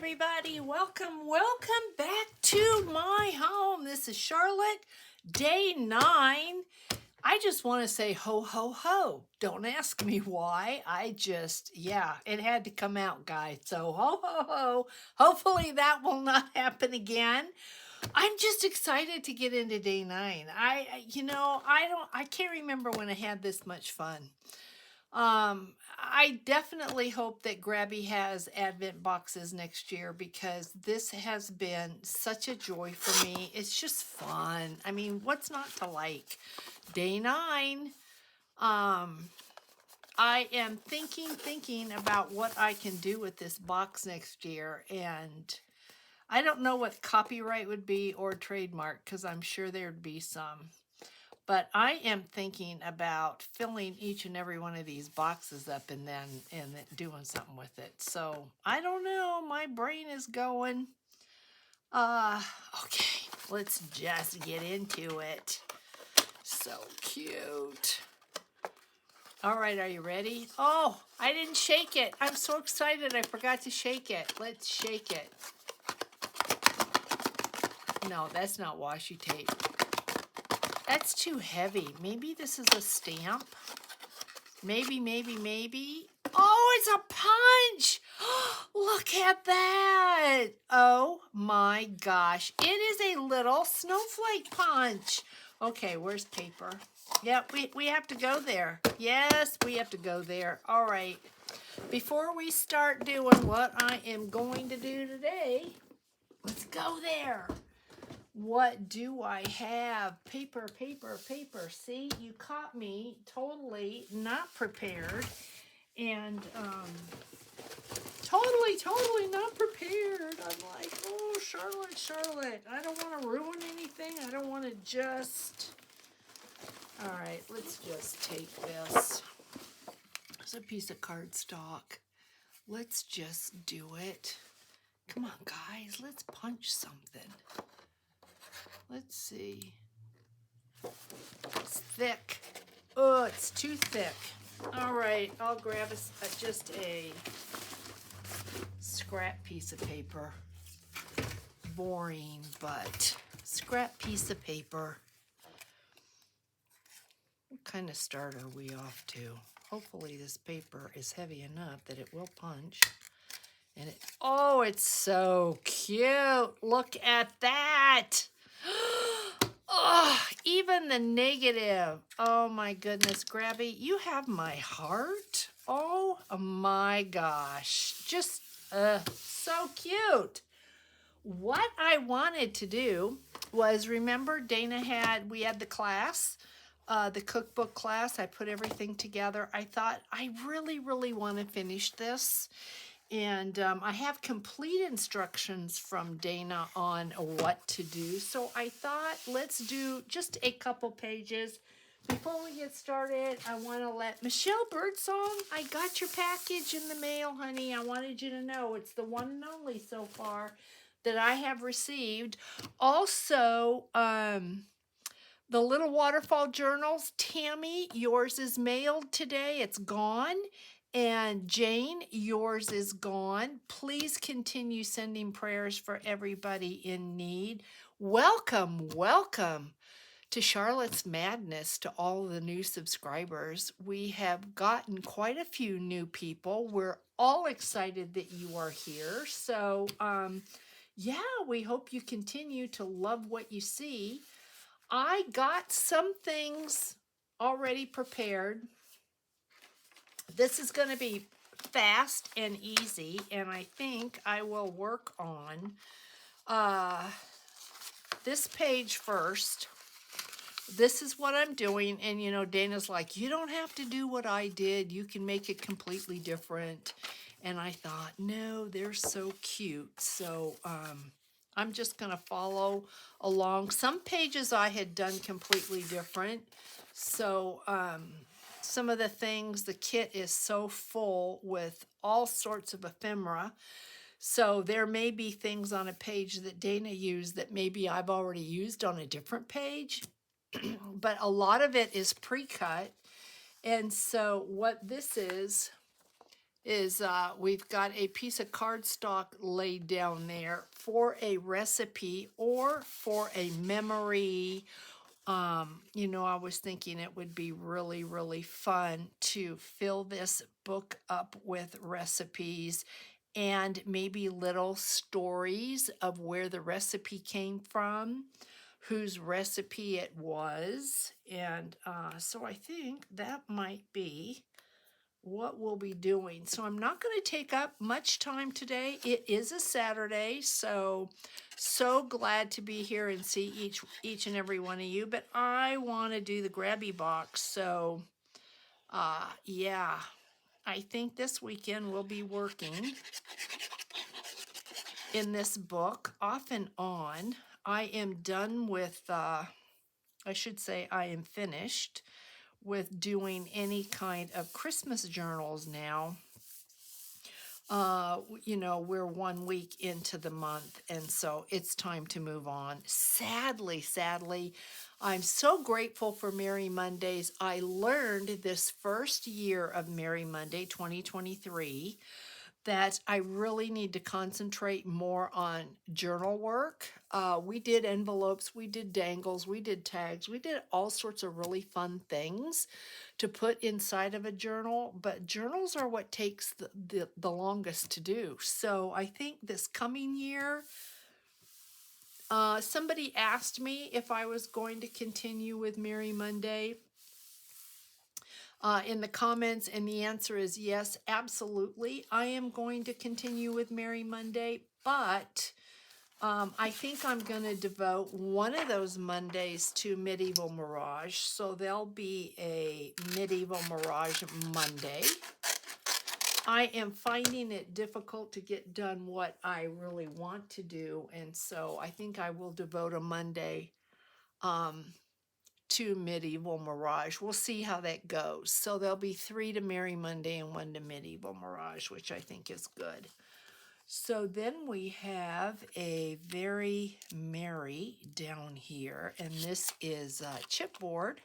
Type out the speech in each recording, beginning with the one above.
everybody. Welcome back to my home. This is Charlotte, day 9. I just want to say ho, ho, ho. Don't ask me why. It had to come out, guys. So ho, ho, ho. Hopefully that will not happen again. I'm just excited to get into day 9. I can't remember when I had this much fun. I definitely hope that Grabby has advent boxes next year because this has been such a joy for me. It's just fun. I mean, what's not to like? Day 9. I am thinking about what I can do with this box next year, and I don't know what copyright would be or trademark because I'm sure there'd be some. But I am thinking about filling each and every one of these boxes up and then doing something with it. So I don't know. My brain is going. Okay, let's just get into it. So cute. All right, are you ready? Oh, I didn't shake it. I'm so excited. I forgot to shake it. Let's shake it. No, that's not washi tape. That's too heavy. Maybe this is a stamp. Maybe. Oh, it's a punch. Look at that. Oh my gosh. It is a little snowflake punch. Okay, where's paper? Yep, we have to go there. Yes, we have to go there. All right. Before we start doing what I am going to do today, let's go there. What do I have? Paper. See, you caught me totally not prepared. And totally not prepared. I'm like, oh, Charlotte, I don't want to ruin anything. I don't want to just... All right, let's just take this. It's a piece of cardstock. Let's just do it. Come on, guys, let's punch something. Let's see. It's thick. Oh, it's too thick. All right, I'll grab just a scrap piece of paper. Boring, but scrap piece of paper. What kind of start are we off to? Hopefully this paper is heavy enough that it will punch. And it's so cute. Look at that. Oh, even the negative. Oh my goodness, Grabby, you have my heart. Oh my gosh. Just so cute. What I wanted to do was, remember we had the class, the cookbook class. I put everything together. I thought I really want to finish this. And I have complete instructions from Dana on what to do. So I thought, let's do just a couple pages. Before we get started, I want to let Michelle Birdsong, I got your package in the mail, honey. I wanted you to know it's the one and only so far that I have received. Also, the Little Waterfall Journals, Tammy, yours is mailed today. It's gone. And Jane, yours is gone. Please continue sending prayers for everybody in need. Welcome to Charlotte's Madness, to all the new subscribers. We have gotten quite a few new people. We're all excited that you are here. So, we hope you continue to love what you see. I got some things already prepared. This is going to be fast and easy, and I think I will work on this page first. This is what I'm doing, and Dana's like, you don't have to do what I did. You can make it completely different. And I thought, no, they're so cute. So I'm just going to follow along. Some pages I had done completely different. So some of the things, the kit is so full with all sorts of ephemera. So there may be things on a page that Dana used that maybe I've already used on a different page. But a lot of it is pre-cut. And so what this is is we've got a piece of cardstock laid down there for a recipe or for a memory. You know, I was thinking it would be really, really fun to fill this book up with recipes and maybe little stories of where the recipe came from, whose recipe it was. And so I think that might be what we'll be doing. So I'm not going to take up much time today. It is a Saturday, so glad to be here and see each and every one of you. But I want to do the grabby box. So yeah, I think this weekend we'll be working in this book off and on. I am done with I should say I am finished with doing any kind of Christmas journals now. You know, we're 1 week into the month, and so it's time to move on. Sadly, I'm so grateful for Merry Mondays. I learned this first year of Merry Monday 2023 that I really need to concentrate more on journal work. We did envelopes, we did dangles, we did tags, we did all sorts of really fun things to put inside of a journal, but journals are what takes the longest to do. So I think this coming year, somebody asked me if I was going to continue with Merry Monday in the comments, and the answer is yes, absolutely. I am going to continue with Merry Monday, but I think I'm going to devote one of those Mondays to Medieval Mirage. So there'll be a Medieval Mirage Monday. I am finding it difficult to get done what I really want to do, and so I think I will devote a Monday to Medieval Mirage. We'll see how that goes. So there'll be 3 to Merry Monday and 1 to Medieval Mirage, which I think is good. So then we have a very merry down here, and this is chipboard.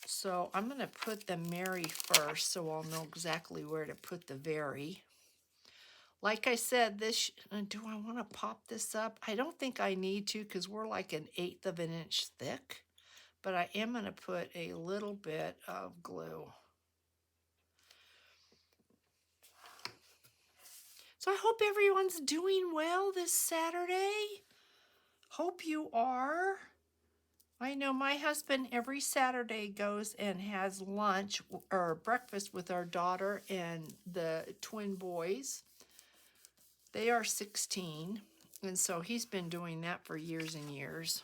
So I'm going to put the merry first so I'll know exactly where to put the very. Like I said, this, do I want to pop this up? I don't think I need to because we're like 1/8 of an inch thick. But I am going to put a little bit of glue. So I hope everyone's doing well this Saturday. Hope you are. I know my husband every Saturday goes and has lunch or breakfast with our daughter and the twin boys. They are 16, and so he's been doing that for years and years.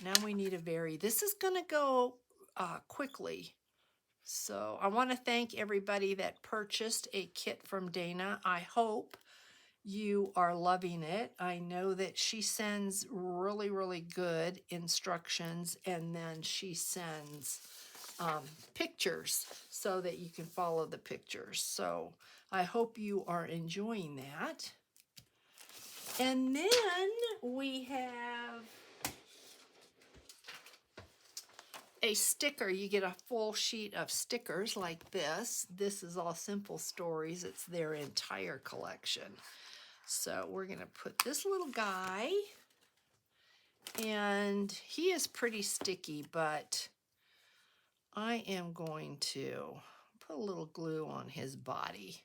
Now we need a very, this is going to go quickly. So I want to thank everybody that purchased a kit from Dana. I hope you are loving it. I know that she sends really, really good instructions, and then she sends pictures so that you can follow the pictures. So I hope you are enjoying that. And then we have a sticker. You get a full sheet of stickers like this. This is all Simple Stories. It's their entire collection. So we're going to put this little guy, and he is pretty sticky, but I am going to put a little glue on his body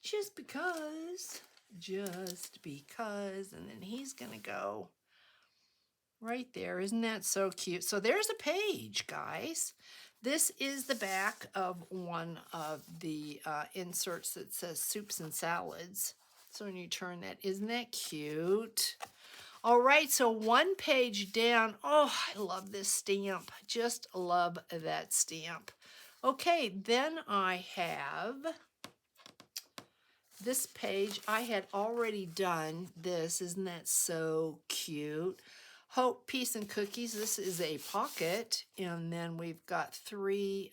just because, and then he's going to go right there. Isn't that so cute? So there's a page, guys. This is the back of one of the inserts that says soups and salads. So when you turn that, isn't that cute? All right, so one page down. Oh, I love this stamp. Just love that stamp. Okay, then I have this page. I had already done this. Isn't that so cute? Hope, Peace, and Cookies. This is a pocket, and then we've got 3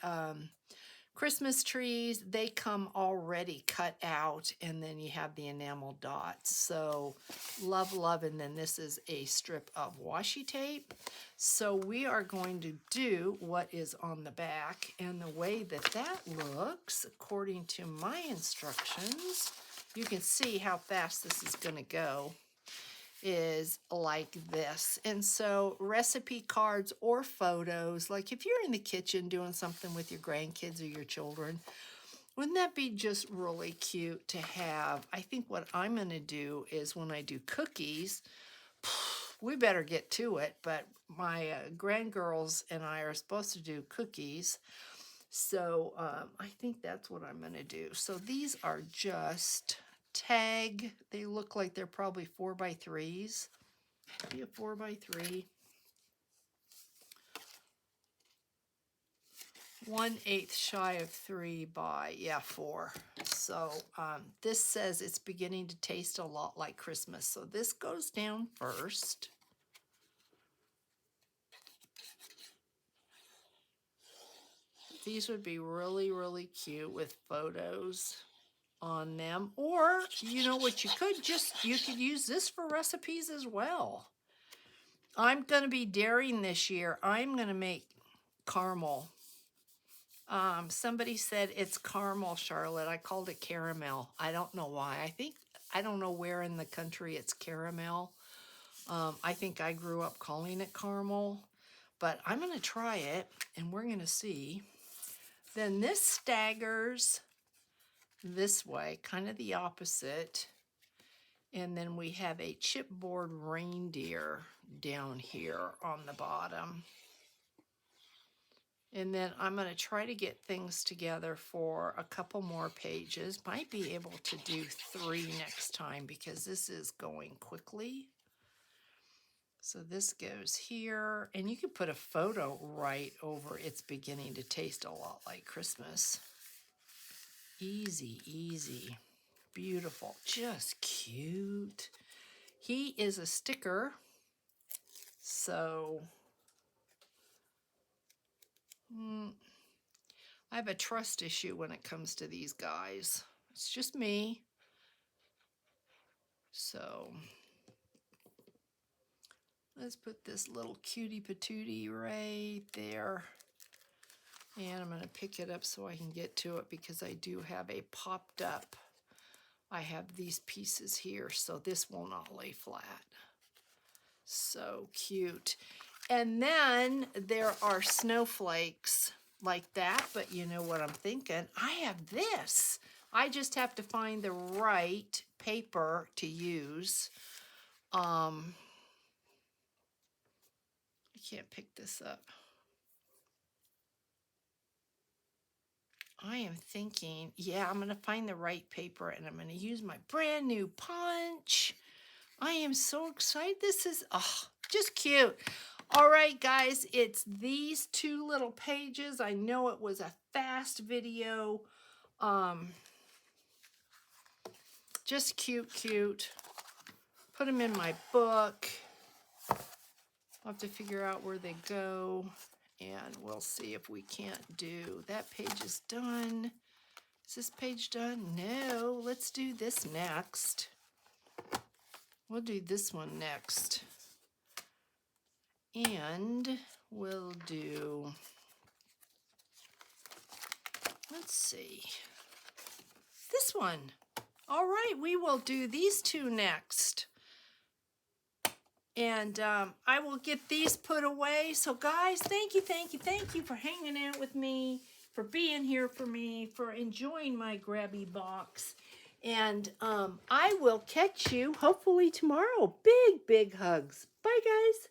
Christmas trees, they come already cut out, and then you have the enamel dots. So love, love. And then this is a strip of washi tape. So we are going to do what is on the back, and the way that that looks, according to my instructions, you can see how fast this is going to go, is like this. And so recipe cards or photos, like if you're in the kitchen doing something with your grandkids or your children, wouldn't that be just really cute to have? I think what I'm going to do is when I do cookies, we better get to it, but my grandgirls and I are supposed to do cookies. So I think that's what I'm going to do. So these are just tag. They look like they're probably 4x3s. Be a 4x3. 1/8 shy of 3 by, yeah, 4. So this says it's beginning to taste a lot like Christmas. So this goes down first. These would be really, really cute with photos on them. Or, you know what you could use this for recipes as well. I'm going to be daring this year. I'm going to make caramel. Somebody said it's caramel, Charlotte. I called it caramel. I don't know why. I don't know where in the country it's caramel. I think I grew up calling it caramel, but I'm going to try it and we're going to see. Then this staggers this way, kind of the opposite. And then we have a chipboard reindeer down here on the bottom. And then I'm going to try to get things together for a couple more pages. Might be able to do 3 next time because this is going quickly. So this goes here, and you could put a photo right over it's beginning to taste a lot like Christmas. Easy, easy. Beautiful. Just cute. He is a sticker. So I have a trust issue when it comes to these guys. It's just me. So let's put this little cutie patootie right there. And I'm going to pick it up so I can get to it because I do have a popped up. I have these pieces here, so this will not lay flat. So cute. And then there are snowflakes like that, but you know what I'm thinking? I have this. I just have to find the right paper to use. I can't pick this up. I am thinking, yeah, I'm going to find the right paper and I'm going to use my brand new punch. I am so excited. This is just cute. All right, guys, it's these 2 little pages. I know it was a fast video. Just cute, cute. Put them in my book. I'll have to figure out where they go, and we'll see if we can't do. That page is done. Is this page done? No, let's do this next. We'll do this one next. And we'll do, let's see, this one. All right, we will do these 2 next. And I will get these put away. So guys, thank you for hanging out with me, for being here for me, for enjoying my grabby box. And I will catch you hopefully tomorrow. Big, big hugs. Bye, guys.